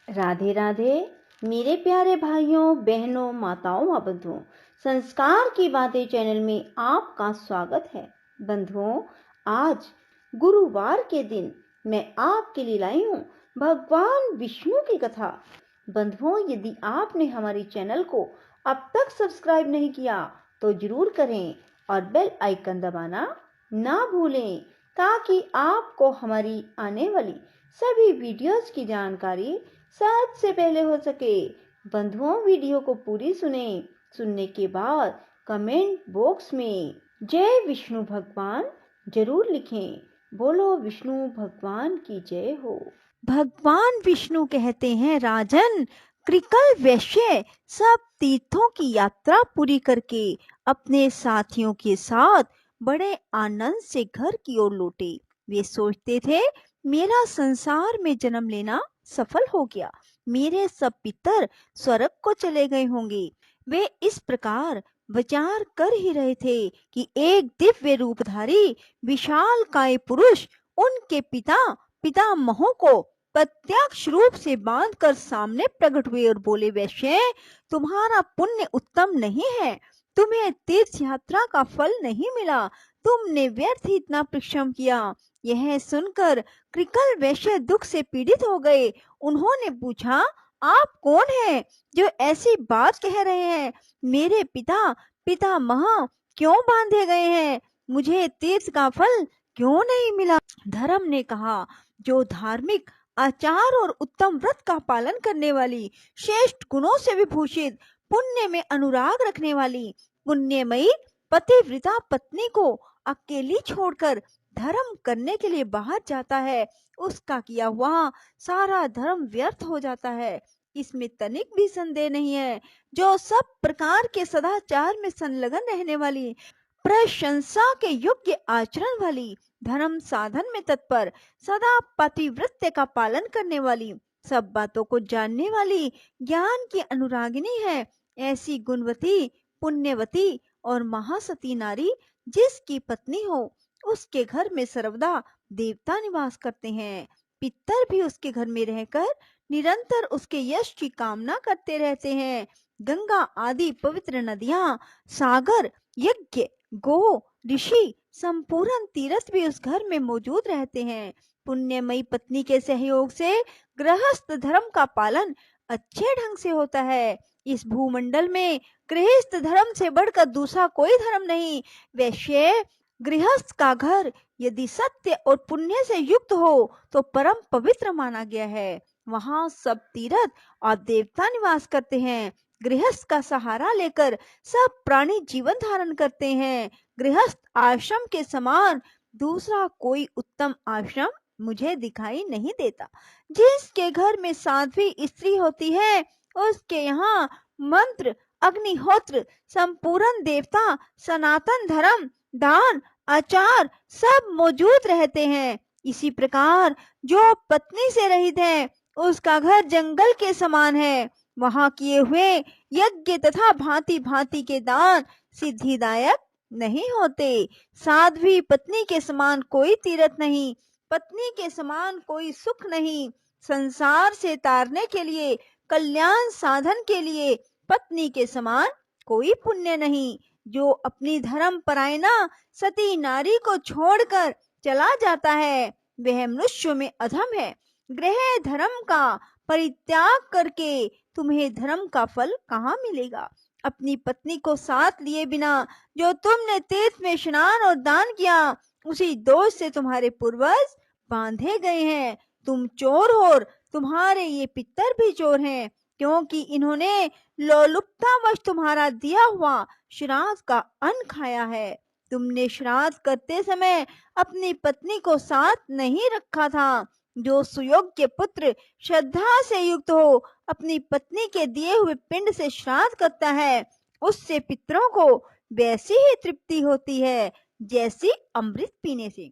राधे राधे मेरे प्यारे भाइयों बहनों माताओं व बंधुओं, संस्कार की बातें चैनल में आपका स्वागत है। बंधुओं, आज गुरुवार के दिन मैं आपके लिए लाई हूँ भगवान विष्णु की कथा। बंधुओं, यदि आपने हमारे चैनल को अब तक सब्सक्राइब नहीं किया तो जरूर करें और बेल आइकन दबाना ना भूलें, ताकि आपको हमारी आने वाली सभी वीडियोस की जानकारी सबसे पहले हो सके। बंधुओं, वीडियो को पूरी सुनने के बाद कमेंट बॉक्स में जय विष्णु भगवान जरूर लिखें। बोलो विष्णु भगवान की जय हो। भगवान विष्णु कहते हैं, राजन, कृकल वैश्य सब तीर्थों की यात्रा पूरी करके अपने साथियों के साथ बड़े आनंद से घर की ओर लौटे। वे सोचते थे, मेरा संसार में जन्म लेना सफल हो गया, मेरे सब पितर स्वर्ग को चले गए होंगे। वे इस प्रकार विचार कर ही रहे थे कि एक दिव्य रूपधारी विशाल काय पुरुष उनके पितामहों को प्रत्यक्ष रूप से बांधकर सामने प्रकट हुए और बोले, वैश्य, तुम्हारा पुण्य उत्तम नहीं है, तुम्हें तीर्थ यात्रा का फल नहीं मिला, तुमने व्यर्थ ही इतना परिश्रम किया। यह सुनकर कृकल वैश्य दुख से पीड़ित हो गए। उन्होंने पूछा, आप कौन हैं जो ऐसी बात कह रहे हैं? मेरे पितामह क्यों बांधे गए हैं? मुझे तीर्थ का फल क्यों नहीं मिला? धर्म ने कहा, जो धार्मिक आचार और उत्तम व्रत का पालन करने वाली, श्रेष्ठ गुणों से विभूषित, पुण्य में अनुराग रखने वाली, पुण्यमयी पतिव्रता पत्नी को अकेली छोड़कर धर्म करने के लिए बाहर जाता है, उसका किया हुआ सारा धर्म व्यर्थ हो जाता है। इसमें तनिक भी संदेह नहीं है। जो सब प्रकार के सदाचार में संलग्न रहने वाली, प्रशंसा के योग्य आचरण वाली, धर्म साधन में तत्पर, सदा पतिव्रत्य का पालन करने वाली, सब बातों को जानने वाली, ज्ञान की अनुरागिनी है, ऐसी गुणवती, पुण्यवती और महासती नारी जिसकी पत्नी हो, उसके घर में सर्वदा देवता निवास करते हैं। पितर भी उसके घर में रहकर निरंतर उसके यश की कामना करते रहते हैं। गंगा आदि पवित्र नदियां, सागर, यज्ञ, गो, ऋषि, संपूर्ण तीर्थ भी उस घर में मौजूद रहते हैं। पुण्यमयी पत्नी के सहयोग से गृहस्थ धर्म का पालन अच्छे ढंग से होता है। इस भूमंडल में गृहस्थ धर्म से बढ़कर दूसरा कोई धर्म नहीं। वैश्य, गृहस्थ का घर यदि सत्य और पुण्य से युक्त हो तो परम पवित्र माना गया है। वहां सब तीर्थ और देवता निवास करते हैं। गृहस्थ का सहारा लेकर सब प्राणी जीवन धारण करते हैं। गृहस्थ आश्रम के समान दूसरा कोई उत्तम आश्रम मुझे दिखाई नहीं देता। जिसके घर में साध्वी स्त्री होती है, उसके यहाँ मंत्र, अग्निहोत्र, संपूर्ण देवता, सनातन धर्म, दान, आचार सब मौजूद रहते हैं। इसी प्रकार जो पत्नी से रहित है, उसका घर जंगल के समान है। वहां किए हुए यज्ञ तथा भांति भांति के दान सिद्धिदायक नहीं होते। साध्वी पत्नी के समान कोई तीर्थ नहीं, पत्नी के समान कोई सुख नहीं। संसार से तारने के लिए, कल्याण साधन के लिए पत्नी के समान कोई पुण्य नहीं। जो अपनी धर्म परायणा सती नारी को छोड़कर चला जाता है, वह मनुष्य में अधम है। गृह धर्म का परित्याग करके तुम्हें धर्म का फल कहाँ मिलेगा? अपनी पत्नी को साथ लिए बिना जो तुमने तीर्थ में स्नान और दान किया, उसी दोष से तुम्हारे पूर्वज बांधे गए हैं। तुम चोर हो और तुम्हारे ये पितर भी चोर हैं, क्योंकि इन्होंने लोलुपतावश तुम्हारा दिया हुआ श्राद्ध का अन्न खाया है। तुमने श्राद्ध करते समय अपनी पत्नी को साथ नहीं रखा था। जो सुयोग्य पुत्र श्रद्धा से युक्त हो, अपनी पत्नी के दिए हुए पिंड से श्राद्ध करता है, उससे पितरों को वैसी ही तृप्ति होती है जैसी अमृत पीने से।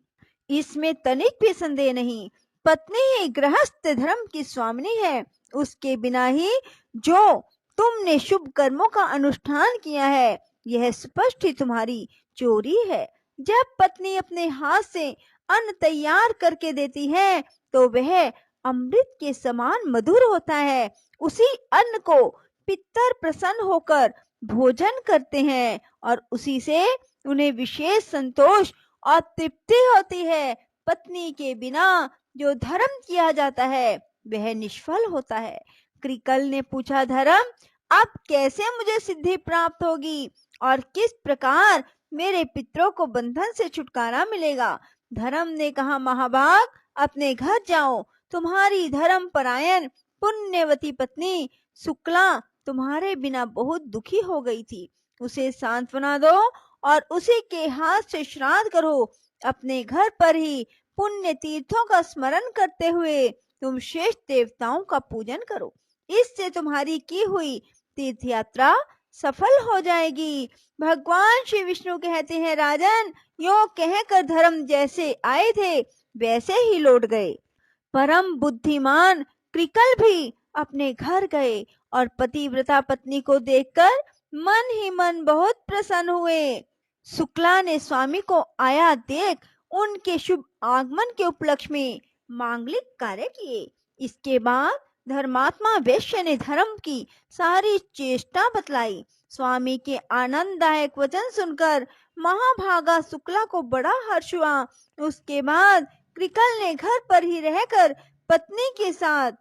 इसमें तनिक भी संदेह नहीं। पत्नी ही गृहस्थ धर्म की स्वामिनी है। उसके बिना ही जो तुमने शुभ कर्मों का अनुष्ठान किया है, यह स्पष्ट ही तुम्हारी चोरी है। जब पत्नी अपने हाथ से अन्न तैयार करके देती है, तो वह अमृत के समान मधुर होता है, उसी अन्न को पितर प्रसन्न होकर भोजन करते हैं और उसी से उन्हें विशेष संतोष और तृप्ति होती है। पत्नी के बिना जो धर्म किया जाता है वह निष्फल होता है। कृकल ने पूछा, धर्म, अब कैसे मुझे सिद्धि प्राप्त होगी और किस प्रकार मेरे पितरों को बंधन से छुटकारा मिलेगा? धर्म ने कहा, महाभाग, अपने घर जाओ। तुम्हारी धर्म परायण पुण्यवती पत्नी शुक्ला तुम्हारे बिना बहुत दुखी हो गई थी। उसे सांत्वना दो और उसी के हाथ से श्राद्ध करो। अपने घर पर ही पुण्य तीर्थों का स्मरण करते हुए तुम श्रेष्ठ देवताओं का पूजन करो। इससे तुम्हारी की हुई तीर्थ यात्रा सफल हो जाएगी। भगवान श्री विष्णु कहते हैं, राजन, यो कहकर धर्म जैसे आए थे वैसे ही लौट गए। परम बुद्धिमान कृकल भी अपने घर गए और पतिव्रता पत्नी को देखकर मन ही मन बहुत प्रसन्न हुए। शुक्ला ने स्वामी को आया देख उनके शुभ आगमन के उपलक्ष्य में मांगलिक कार्य किए। इसके बाद धर्मात्मा वैश्य ने धर्म की सारी चेष्टा बतलाई। स्वामी के आनंददायक वचन सुनकर महाभागा शुक्ला को बड़ा हर्ष हुआ। उसके बाद कृकल ने घर पर ही रहकर पत्नी के साथ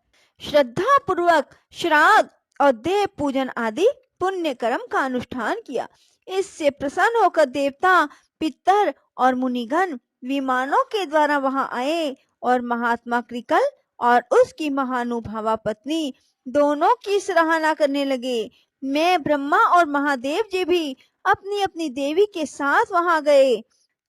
श्रद्धा पूर्वक श्राद्ध और देव पूजन आदि पुण्य कर्म का अनुष्ठान किया। इससे प्रसन्न होकर देवता, पितर और मुनिगण विमानों के द्वारा वहां आए और महात्मा कृकल और उसकी महानुभावा पत्नी दोनों की सराहना करने लगे। मैं, ब्रह्मा और महादेव जी भी अपनी अपनी देवी के साथ वहां गए।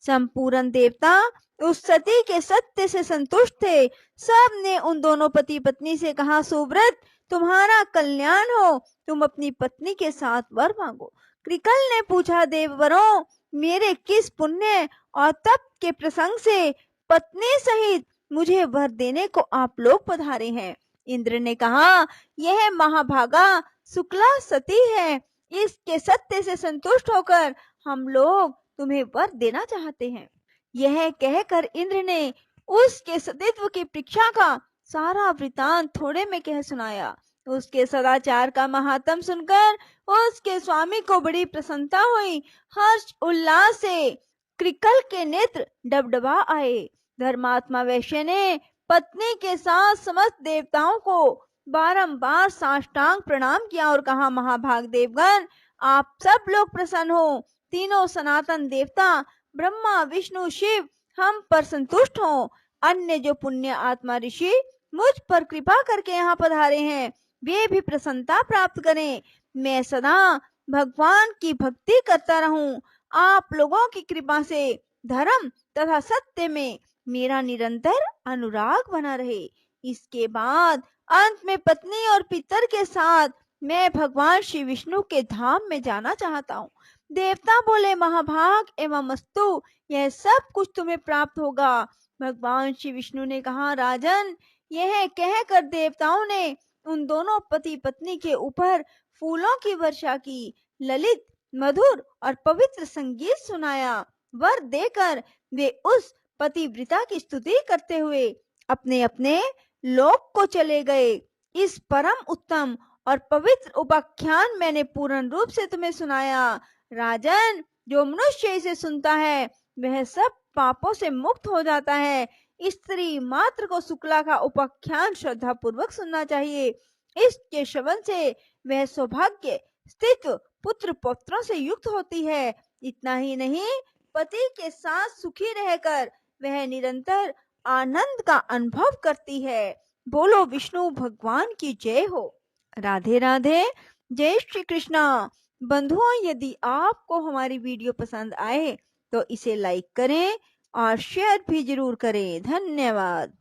संपूर्ण देवता उस सती के सत्य से संतुष्ट थे। सब ने उन दोनों पति पत्नी से कहा, सुव्रत, तुम्हारा कल्याण हो, तुम अपनी पत्नी के साथ वर मांगो। कृकल ने पूछा, देववरों, मेरे किस पुण्य और तप के प्रसंग से पत्नी सहित मुझे वर देने को आप लोग पधारे हैं? इंद्र ने कहा, यह महाभागा शुक्ला सती है। इसके सत्य से संतुष्ट होकर हम लोग तुम्हें वर देना चाहते हैं। यह कहकर इंद्र ने उसके सतीत्व की परीक्षा का सारा वृतांत थोड़े में कह सुनाया। उसके सदाचार का महात्म सुनकर उसके स्वामी को बड़ी प्रसन्नता हुई। हर्ष उल्लास से कृकल के नेत्र डबडबा आए। धर्मात्मा वैश्य ने पत्नी के साथ समस्त देवताओं को बारंबार साष्टांग प्रणाम किया और कहा, महाभाग देवगण, आप सब लोग प्रसन्न हो। तीनों सनातन देवता ब्रह्मा, विष्णु, शिव हम पर संतुष्ट हो। अन्य जो पुण्य आत्मा ऋषि मुझ पर कृपा करके यहाँ पधारे हैं वे भी प्रसन्नता प्राप्त करें। मैं सदा भगवान की भक्ति करता रहूं। आप लोगों की कृपा से धर्म तथा सत्य में मेरा निरंतर अनुराग बना रहे। इसके बाद अंत में पत्नी और पितर के साथ मैं भगवान श्री विष्णु के धाम में जाना चाहता हूँ। देवता बोले, महाभाग एवं मस्तु, यह सब कुछ तुम्हें प्राप्त होगा। भगवान श्री विष्णु ने कहा, राजन, यह कहकर देवताओं ने उन दोनों पति पत्नी के ऊपर फूलों की वर्षा की, ललित, मधुर और पवित्र संगीत सुनाया। वर देकर वे उस पतिव्रता की स्तुति करते हुए अपने अपने लोक को चले गए। इस परम उत्तम और पवित्र उपाख्यान मैंने पूर्ण रूप से तुम्हें सुनाया। राजन, जो मनुष्य इसे सुनता है वह सब पापों से मुक्त हो जाता है। स्त्री मात्र को शुक्ला का उपाख्यान श्रद्धा पूर्वक सुनना चाहिए। इसके श्रवण से वह सौभाग्य, स्थित्व, पुत्र पौत्रों से युक्त होती है। इतना ही नहीं, पति के साथ सुखी रहकर वह निरंतर आनंद का अनुभव करती है। बोलो विष्णु भगवान की जय हो। राधे राधे। जय श्री कृष्णा। बंधुओं, यदि आपको हमारी वीडियो पसंद आए तो इसे लाइक करें और शेयर भी जरूर करें। धन्यवाद।